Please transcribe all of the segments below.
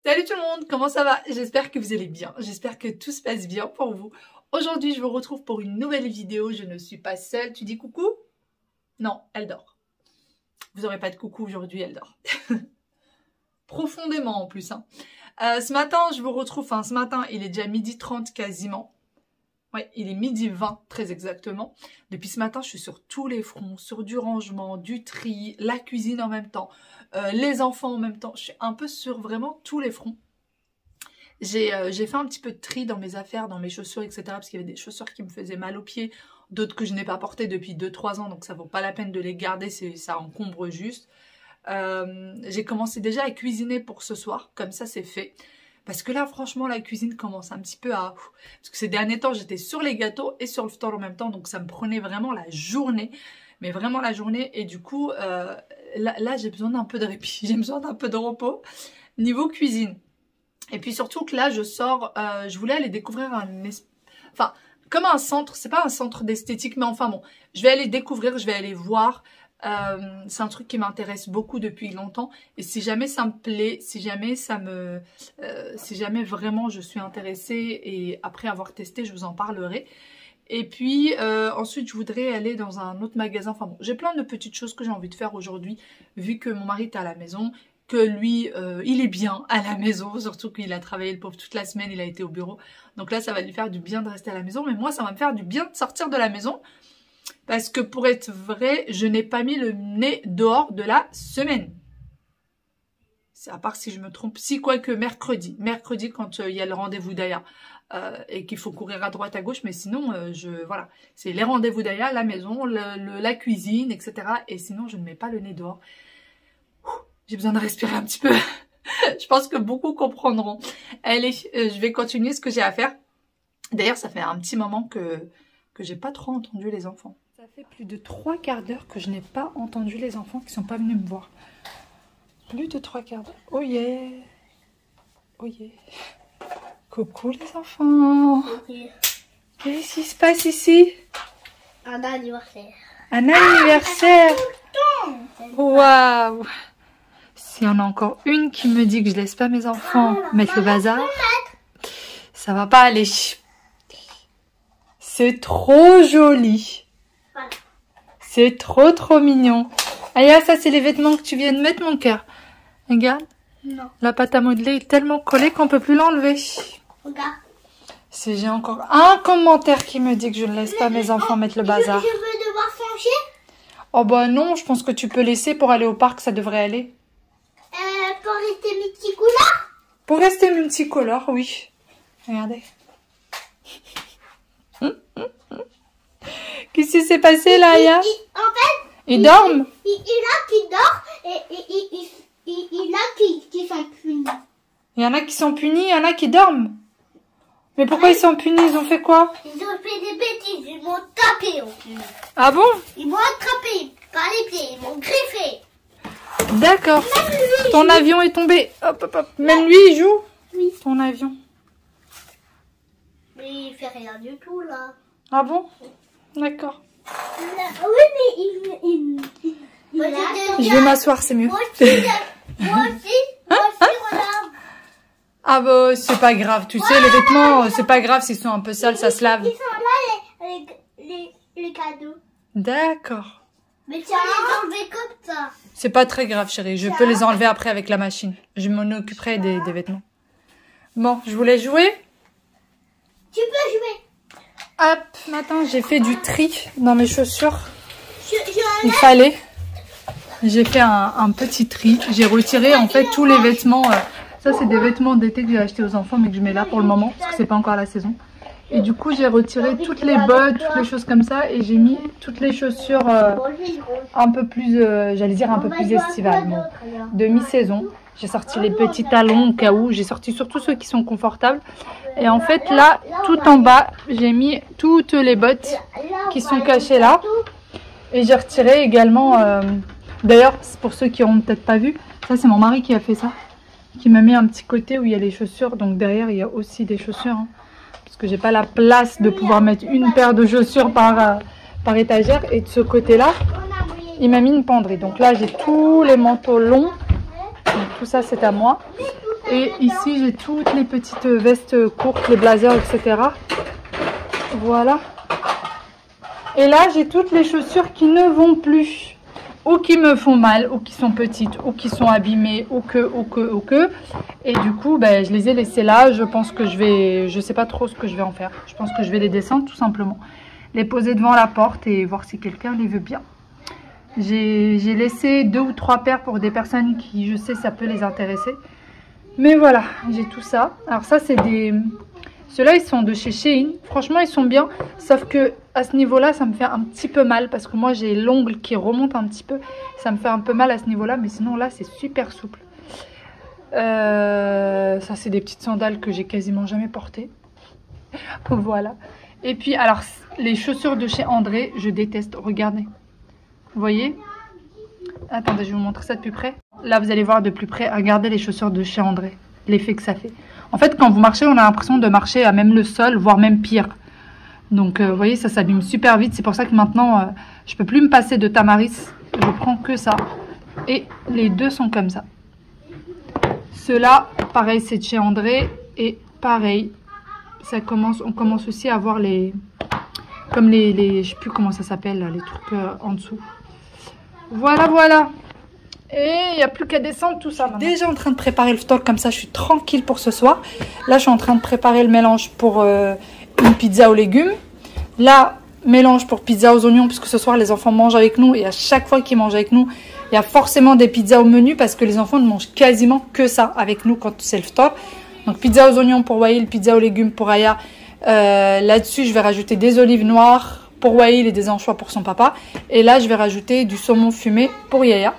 Salut tout le monde, comment ça va? J'espère que vous allez bien, j'espère que tout se passe bien pour vous. Aujourd'hui, je vous retrouve pour une nouvelle vidéo, je ne suis pas seule. Tu dis coucou? Non, elle dort. Vous n'aurez pas de coucou aujourd'hui, elle dort. Profondément en plus. Hein. Ce matin, je vous retrouve, ce matin, il est déjà 12h30 quasiment. Ouais, il est 12h20 très exactement. Depuis ce matin, je suis sur tous les fronts, sur du rangement, du tri, la cuisine en même temps, les enfants en même temps. Je suis un peu sur vraiment tous les fronts. J'ai fait un petit peu de tri dans mes affaires, dans mes chaussures, etc. Parce qu'il y avait des chaussures qui me faisaient mal aux pieds, d'autres que je n'ai pas portées depuis 2-3 ans, donc ça vaut pas la peine de les garder, ça encombre juste. J'ai commencé déjà à cuisiner pour ce soir, comme ça c'est fait. Parce que là, franchement, la cuisine commence un petit peu à... Parce que ces derniers temps, j'étais sur les gâteaux et sur le ftour en même temps. Donc, ça me prenait vraiment la journée. Mais vraiment la journée. Et du coup, là j'ai besoin d'un peu de répit. J'ai besoin d'un peu de repos. Niveau cuisine. Et puis surtout que là, je sors... je voulais aller découvrir comme un centre. C'est pas un centre d'esthétique, mais enfin bon. Je vais aller découvrir, je vais aller voir... c'est un truc qui m'intéresse beaucoup depuis longtemps et si jamais ça me plaît, si jamais vraiment je suis intéressée et après avoir testé je vous en parlerai. Et puis ensuite je voudrais aller dans un autre magasin, enfin bon, j'ai plein de petites choses que j'ai envie de faire aujourd'hui vu que mon mari est à la maison, que lui il est bien à la maison, surtout qu'il a travaillé le pauvre toute la semaine, il a été au bureau, donc là ça va lui faire du bien de rester à la maison, mais moi ça va me faire du bien de sortir de la maison. Parce que pour être vrai, je n'ai pas mis le nez dehors de la semaine. C'est à part si je me trompe. Si, quoique mercredi. Mercredi, quand il y a le rendez-vous d'Aya. Et qu'il faut courir à droite, à gauche. Mais sinon, voilà. C'est les rendez-vous d'Aya, la maison, la cuisine, etc. Et sinon, je ne mets pas le nez dehors. J'ai besoin de respirer un petit peu. Je pense que beaucoup comprendront. Allez, je vais continuer ce que j'ai à faire. D'ailleurs, ça fait un petit moment que j'ai pas trop entendu les enfants. Ça fait plus de 3/4 d'heure que je n'ai pas entendu les enfants qui sont pas venus me voir. Plus de 3/4 d'heure. Oh yeah. Oh yeah. Coucou les enfants. Oui. Qu'est-ce qui se passe ici? Un anniversaire. Un anniversaire. Waouh. S'il y en a encore une qui me dit que je laisse pas mes enfants mettre le bazar, ça va pas aller. C'est trop joli. Voilà. C'est trop mignon. Aya, ça c'est les vêtements que tu viens de mettre, mon cœur. Regarde. Non. La pâte à modeler est tellement collée qu'on peut plus l'enlever. Regarde. J'ai encore un commentaire qui me dit que je ne laisse pas mes enfants mettre le bazar. Je veux devoir changer. Oh bah non, je pense que tu peux laisser pour aller au parc, ça devrait aller. Pour rester multicouleur. Pour rester multicolore, oui. Regardez. Qu'est-ce qui s'est passé là, Aya? En fait, Ils dorment? il y en a qui dort et il y en a qui sont punis. Il y en a qui sont punis, il y en a qui dorment. Mais pourquoi ils sont punis? Ils ont fait quoi? Ils ont fait des bêtises, ils m'ont tapé en plus. Ah bon? Ils m'ont attrapé par les pieds, ils m'ont griffé. D'accord. Ton avion est tombé. Hop, hop, hop. Même lui, il joue? Oui. Ton avion. Mais il fait rien du tout là. Ah bon? D'accord. Oui, mais il Je vais m'asseoir, c'est mieux. Moi aussi, regarde. Ah bah, c'est pas grave. Tu sais, les vêtements, c'est pas grave s'ils sont un peu sales, ça se lave. Ils sont là, les cadeaux. D'accord. Mais tu vas les enlever comme ça. C'est pas très grave, chérie. Je peux les enlever après avec la machine. Je m'en occuperai des vêtements. Bon, je voulais jouer. Tu peux jouer. Hop, maintenant j'ai fait du tri dans mes chaussures. Il fallait. J'ai fait un petit tri. J'ai retiré en fait tous les vêtements. Ça c'est des vêtements d'été que j'ai achetés aux enfants mais que je mets là pour le moment parce que c'est pas encore la saison. Et du coup j'ai retiré toutes les bottes, toutes les choses comme ça et j'ai mis toutes les chaussures un peu plus, j'allais dire un peu plus estivales, bon, de mi-saison. J'ai sorti les petits talons au cas où. J'ai sorti surtout ceux qui sont confortables. Et en fait, là, tout en bas, j'ai mis toutes les bottes qui sont cachées là. Et j'ai retiré également... D'ailleurs, pour ceux qui n'auront peut-être pas vu, ça c'est mon mari qui a fait ça. Qui m'a mis un petit côté où il y a les chaussures. Donc derrière, il y a aussi des chaussures. Hein, parce que j'ai pas la place de pouvoir mettre une paire de chaussures par étagère. Et de ce côté-là, il m'a mis une penderie. Donc là, j'ai tous les manteaux longs. Donc tout ça, c'est à moi. Et ici, j'ai toutes les petites vestes courtes, les blazers, etc. Voilà. Et là, j'ai toutes les chaussures qui ne vont plus. Ou qui me font mal, ou qui sont petites, ou qui sont abîmées, ou que. Et du coup, ben, je les ai laissées là. Je pense que je sais pas trop ce que je vais en faire. Je pense que je vais les descendre tout simplement. Les poser devant la porte et voir si quelqu'un les veut bien. J'ai laissé 2 ou 3 paires pour des personnes qui, je sais, ça peut les intéresser. Mais voilà, j'ai tout ça. Alors ça, c'est des... Ceux-là, ils sont de chez Shein. Franchement, ils sont bien. Sauf que à ce niveau-là, ça me fait un petit peu mal. Parce que moi, j'ai l'ongle qui remonte un petit peu. Ça me fait un peu mal à ce niveau-là. Mais sinon, là, c'est super souple. Ça, c'est des petites sandales que j'ai quasiment jamais portées. Voilà. Et puis, alors, les chaussures de chez André, je déteste. Regardez. Vous voyez? Attendez, je vais vous montrer ça de plus près. Là, vous allez voir de plus près. Regardez les chaussures de chez André. L'effet que ça fait. En fait, quand vous marchez, on a l'impression de marcher à même le sol, voire même pire. Donc, vous voyez, ça s'abîme super vite. C'est pour ça que maintenant, je peux plus me passer de Tamaris. Je prends que ça. Et les deux sont comme ça. Ceux-là, pareil, c'est de chez André. Et pareil, on commence aussi à voir les... Comme les je sais plus comment ça s'appelle, les trucs en dessous. Voilà, voilà. Et il n'y a plus qu'à descendre tout ça. Je suis déjà en train de préparer le ftour, comme ça je suis tranquille pour ce soir. Là, je suis en train de préparer le mélange pour une pizza aux légumes. Là, mélange pour pizza aux oignons, puisque ce soir les enfants mangent avec nous. Et à chaque fois qu'ils mangent avec nous, il y a forcément des pizzas au menu, parce que les enfants ne mangent quasiment que ça avec nous quand c'est le ftour. Donc pizza aux oignons pour Wael, pizza aux légumes pour Aya. Là-dessus, je vais rajouter des olives noires pour Wael et des anchois pour son papa. Et là, je vais rajouter du saumon fumé pour Yaya.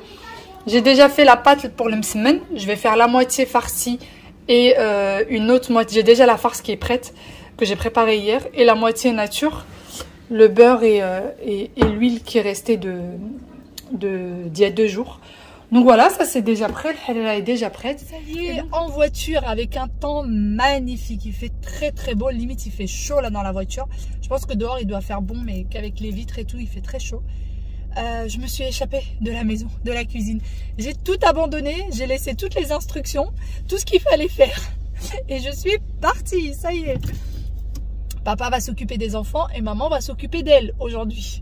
J'ai déjà fait la pâte pour le msemen. Je vais faire la moitié farcie et une autre moitié. J'ai déjà la farce qui est prête, que j'ai préparée hier. Et la moitié nature, le beurre et l'huile qui est restée d'il y a 2 jours. Donc voilà, ça c'est déjà prêt, le halala est déjà prête. Ça y est, en voiture avec un temps magnifique, il fait très très beau, limite il fait chaud là dans la voiture. Je pense que dehors il doit faire bon, mais qu'avec les vitres et tout, il fait très chaud. Je me suis échappée de la maison, de la cuisine. J'ai tout abandonné, j'ai laissé toutes les instructions, tout ce qu'il fallait faire. Et je suis partie, ça y est. Papa va s'occuper des enfants et maman va s'occuper d'elle aujourd'hui.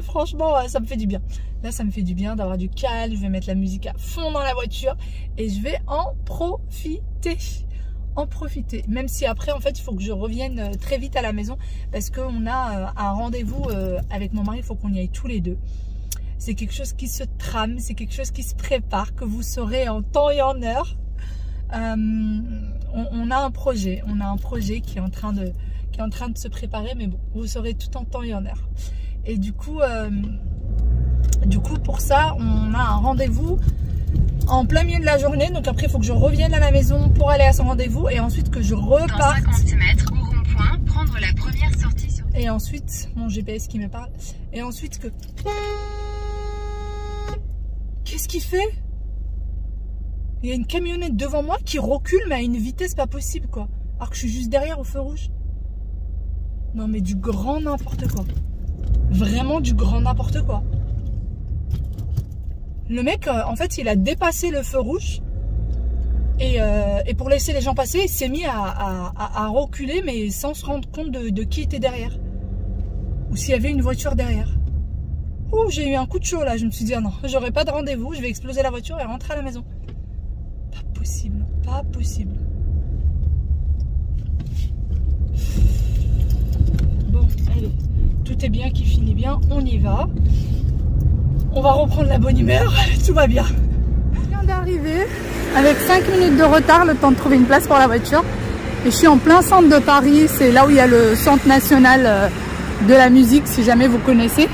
Franchement, ça me fait du bien. Là, ça me fait du bien d'avoir du calme. Je vais mettre la musique à fond dans la voiture et je vais en profiter. En profiter. Même si après, en fait, il faut que je revienne très vite à la maison parce qu'on a un rendez-vous avec mon mari. Il faut qu'on y aille tous les deux. C'est quelque chose qui se trame, c'est quelque chose qui se prépare, que vous saurez en temps et en heure. On a un projet. On a un projet qui est en train de se préparer, mais bon, vous saurez tout en temps et en heure. Et du coup, pour ça, on a un rendez-vous en plein milieu de la journée. Donc après, il faut que je revienne à la maison pour aller à son rendez-vous. Et ensuite que je reparte. Dans 50 mètres au rond-point, prendre la première sortie sur... Et ensuite, mon GPS qui me parle. Et ensuite que... Qu'est-ce qu'il fait? Il y a une camionnette devant moi qui recule, mais à une vitesse pas possible, quoi. Alors que je suis juste derrière au feu rouge. Non, mais du grand n'importe quoi. Vraiment du grand n'importe quoi. Le mec, en fait, il a dépassé le feu rouge. Et pour laisser les gens passer, il s'est mis à reculer, mais sans se rendre compte de qui était derrière. Ou s'il y avait une voiture derrière. Ouh, j'ai eu un coup de chaud là. Je me suis dit, ah non, j'aurai pas de rendez-vous. Je vais exploser la voiture et rentrer à la maison. Pas possible. Pas possible. Bon, allez. Tout est bien qui finit bien. On y va. On va reprendre la bonne humeur. Tout va bien. Je viens d'arriver avec 5 minutes de retard, le temps de trouver une place pour la voiture. Et je suis en plein centre de Paris. C'est là où il y a le centre national de la musique, si jamais vous connaissez.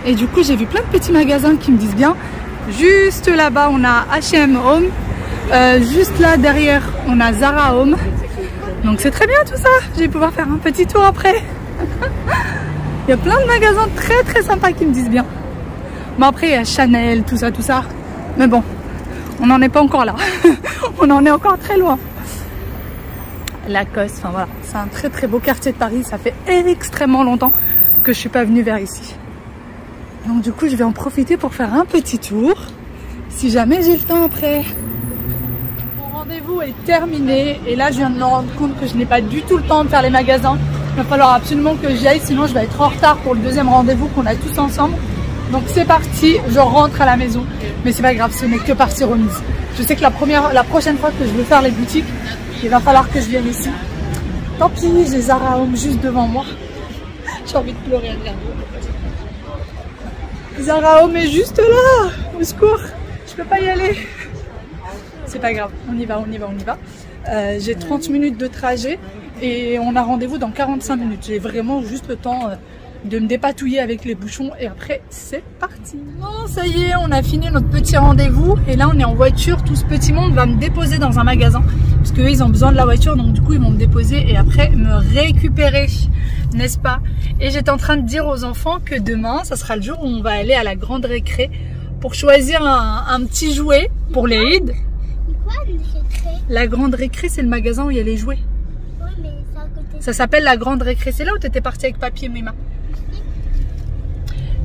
Et du coup, j'ai vu plein de petits magasins qui me disent bien. Juste là-bas, on a H&M Home. Juste là, derrière, on a Zara Home. Donc c'est très bien tout ça. Je vais pouvoir faire un petit tour après. Il y a plein de magasins très très sympas qui me disent bien. Bon après, il y a Chanel, tout ça, tout ça. Mais bon, on n'en est pas encore là. On en est encore très loin. Lacoste, enfin voilà. C'est un très très beau quartier de Paris. Ça fait extrêmement longtemps que je suis pas venue vers ici. Donc du coup, je vais en profiter pour faire un petit tour. Si jamais j'ai le temps après. Mon rendez-vous est terminé et là je viens de me rendre compte que je n'ai pas du tout le temps de faire les magasins. Il va falloir absolument que j'y aille, sinon je vais être en retard pour le deuxième rendez-vous qu'on a tous ensemble. Donc c'est parti, je rentre à la maison, mais c'est pas grave, ce n'est que partie remise. Je sais que la prochaine fois que je veux faire les boutiques, il va falloir que je vienne ici. Tant pis, j'ai Zara Home juste devant moi. J'ai envie de pleurer à regarder. Zara Home est juste là, au secours, je peux pas y aller. C'est pas grave, on y va, on y va, on y va. J'ai 30 minutes de trajet et on a rendez-vous dans 45 minutes. J'ai vraiment juste le temps de me dépatouiller avec les bouchons et après c'est parti. Bon, ça y est, on a fini notre petit rendez-vous et là on est en voiture. Tout ce petit monde va me déposer dans un magasin parce qu'eux ils ont besoin de la voiture, donc du coup ils vont me déposer et après me récupérer, n'est-ce pas? Et j'étais en train de dire aux enfants que demain ça sera le jour où on va aller à la grande récré pour choisir un petit jouet pour les Eid. La grande récré, c'est le magasin où il y a les jouets. Oui, mais c'est à côté. Ça s'appelle la grande récré. C'est là où tu étais partie avec papy et Mima.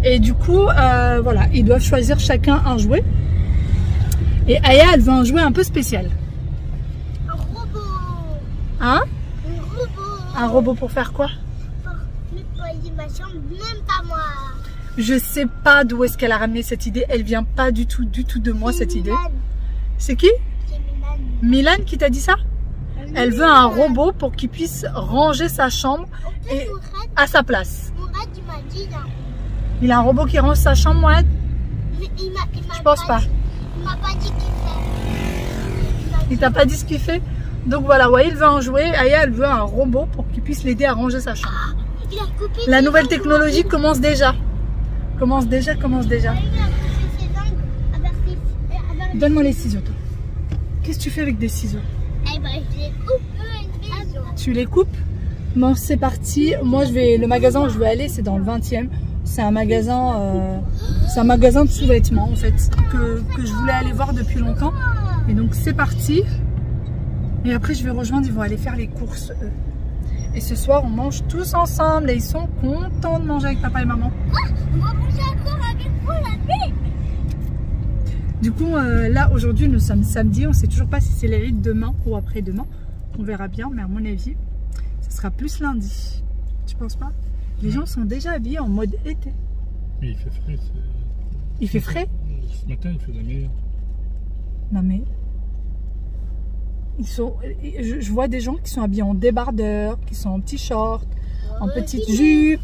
Et du coup, voilà, ils doivent choisir chacun un jouet. Et Aya, elle veut un jouet un peu spécial. Un robot. Hein? Un robot. Un robot pour faire quoi? Pour nettoyer ma chambre, même pas moi. Je sais pas d'où est-ce qu'elle a ramené cette idée. Elle vient pas du tout de moi, cette idée. C'est qui? C'est Milan. Milan qui t'a dit ça? Elle veut un robot pour qu'il puisse ranger sa chambre et à sa place. Mourad, tu m'as dit là. Il a un robot qui range sa chambre, Mourad? Je pense pas. Il m'a pas dit qu'il fait. Il t'a pas dit ce qu'il fait? Donc voilà, ouais, il veut un jouet. Aya, elle veut un robot pour qu'il puisse l'aider à ranger sa chambre. Il a coupé La ses nouvelle ongles. technologie commence déjà. Commence déjà. Il a coupé ses ongles avec ses- Donne-moi les ciseaux, toi. Qu'est-ce que tu fais avec des ciseaux? Eh ben, je les coupe. Tu les coupes? Bon, c'est parti. Moi, le magasin où je vais aller, c'est dans le 20e. C'est un magasin de sous-vêtements, en fait, que je voulais aller voir depuis longtemps. Et donc, c'est parti. Et après, je vais rejoindre, ils vont aller faire les courses, eux. Et ce soir, on mange tous ensemble et ils sont contents de manger avec papa et maman. On va manger encore avec vous la nuit. Du coup, là, aujourd'hui, nous sommes samedi. On ne sait toujours pas si c'est les rites demain ou après-demain. On verra bien, mais à mon avis, ce sera plus lundi. Tu penses pas? Les gens sont déjà habillés en mode été. Mais il fait frais. Il fait frais? Ce matin, il fait de la meilleure. Non mais... Je vois des gens qui sont habillés en débardeur, qui sont en petits shorts, en petites jupes.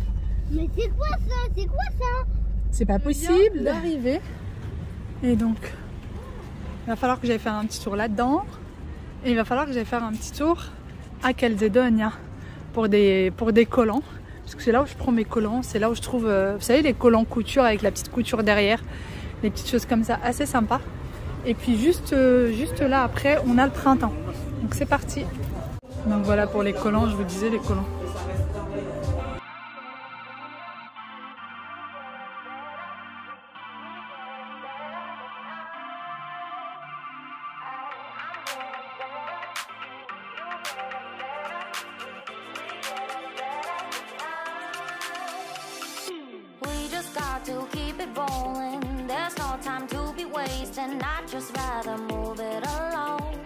Mais c'est quoi ça? C'est quoi ça? C'est pas possible d'arriver. Et donc, il va falloir que j'aille faire un petit tour là-dedans. Et il va falloir que j'aille faire un petit tour à Calzedonia pour des collants. Parce que c'est là où je prends mes collants. C'est là où je trouve, vous savez, les collants couture avec la petite couture derrière. Des petites choses comme ça, assez sympa. Et puis juste là après, on a le printemps. Donc c'est parti. Donc voilà pour les collants, je vous disais les collants. To keep it rolling, there's no time to be wasting. I'd just rather move it alone.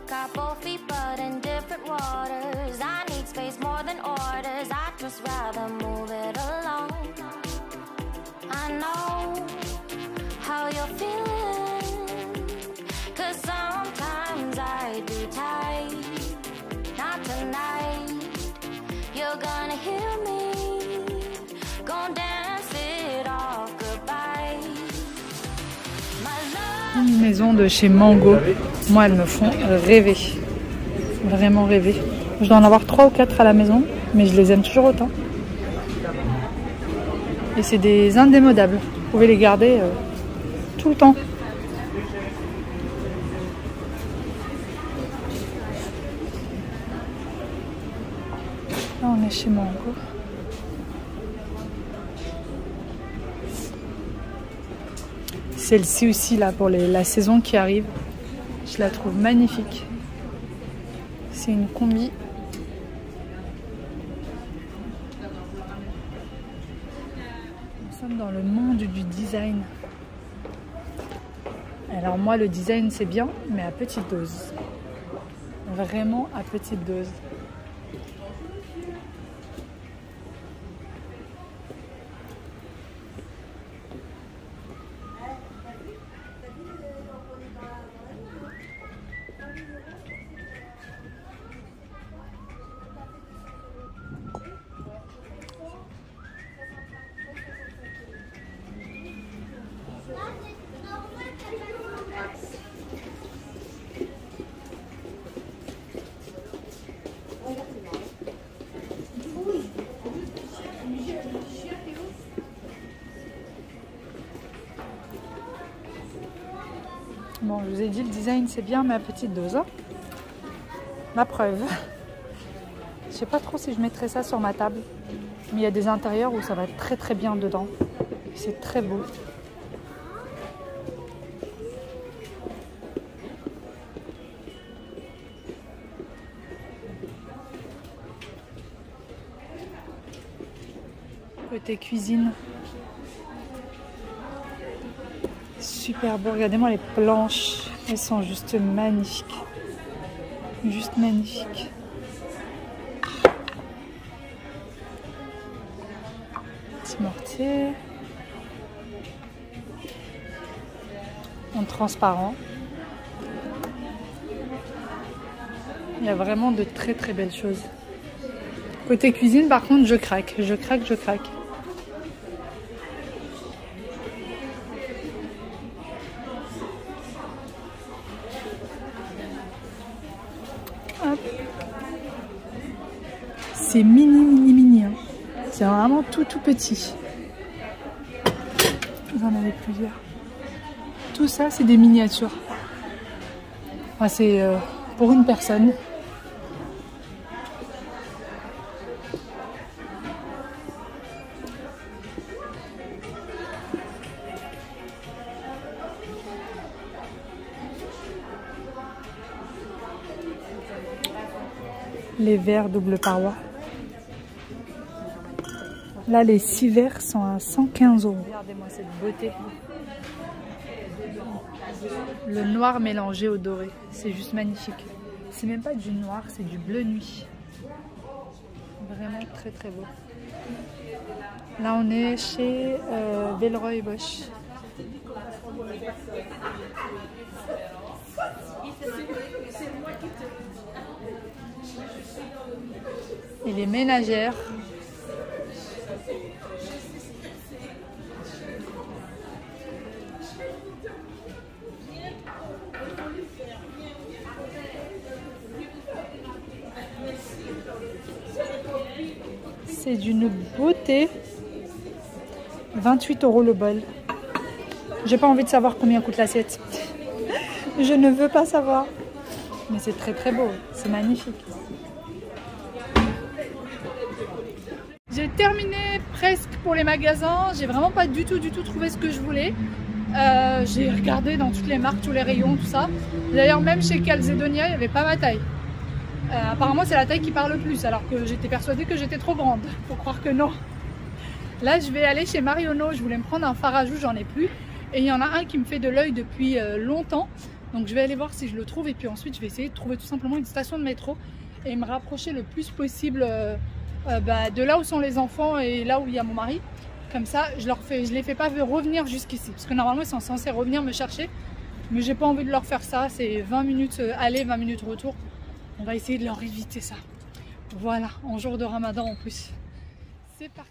Got both feet but in different waters. I need space more than orders. I'd just rather move it alone. I know how you're feeling, 'cause sometimes I do tight. Not tonight, you're gonna hear me. Une maison de chez Mango. Moi, elles me font rêver. Vraiment rêver. Je dois en avoir 3 ou 4 à la maison, mais je les aime toujours autant. Et c'est des indémodables. Vous pouvez les garder tout le temps. Là, on est chez Mango. Celle-ci aussi, là, pour la saison qui arrive. Je la trouve magnifique. C'est une combi. Nous sommes dans le monde du design. Alors moi le design c'est bien, mais à petite dose. Vraiment à petite dose. Bon, je vous ai dit, le design c'est bien, mais à petite dose. Hein. La preuve. Je sais pas trop si je mettrais ça sur ma table. Mais il y a des intérieurs où ça va très très bien dedans. C'est très beau. Côté cuisine. Super beau, regardez-moi les planches, elles sont juste magnifiques, juste magnifiques. Petit mortier, en transparent. Il y a vraiment de très très belles choses. Côté cuisine par contre je craque, je craque. C'est mini. Hein. C'est vraiment tout petit. Vous en avez plusieurs. Tout ça, c'est des miniatures. Enfin, c'est pour une personne. Les verres double paroi. Là, les 6 verres sont à 115 €. Regardez-moi cette beauté. Le noir mélangé au doré. C'est juste magnifique. C'est même pas du noir, c'est du bleu nuit. Vraiment très très beau. Là, on est chez Villeroy Boch. Et les ménagères. C'est d'une beauté. 28 € le bol. J'ai pas envie de savoir combien coûte l'assiette. Je ne veux pas savoir. Mais c'est très très beau. C'est magnifique. J'ai terminé presque pour les magasins. J'ai vraiment pas du tout trouvé ce que je voulais. J'ai regardé dans toutes les marques, tous les rayons, tout ça. D'ailleurs, même chez Calzedonia, il n'y avait pas ma taille. Apparemment, c'est la taille qui parle le plus, alors que j'étais persuadée que j'étais trop grande. Faut croire que non. Là, je vais aller chez Marionneau. Je voulais me prendre un fard à joues, j'en ai plus. Et il y en a un qui me fait de l'œil depuis longtemps. Donc, je vais aller voir si je le trouve. Et puis ensuite, je vais essayer de trouver tout simplement une station de métro et me rapprocher le plus possible de là où sont les enfants et là où il y a mon mari. Comme ça, je les fais pas revenir jusqu'ici. Parce que normalement, ils sont censés revenir me chercher. Mais j'ai pas envie de leur faire ça. C'est 20 minutes aller, 20 minutes retour. On va essayer de leur éviter ça. Voilà, en jour de Ramadan en plus. C'est parti.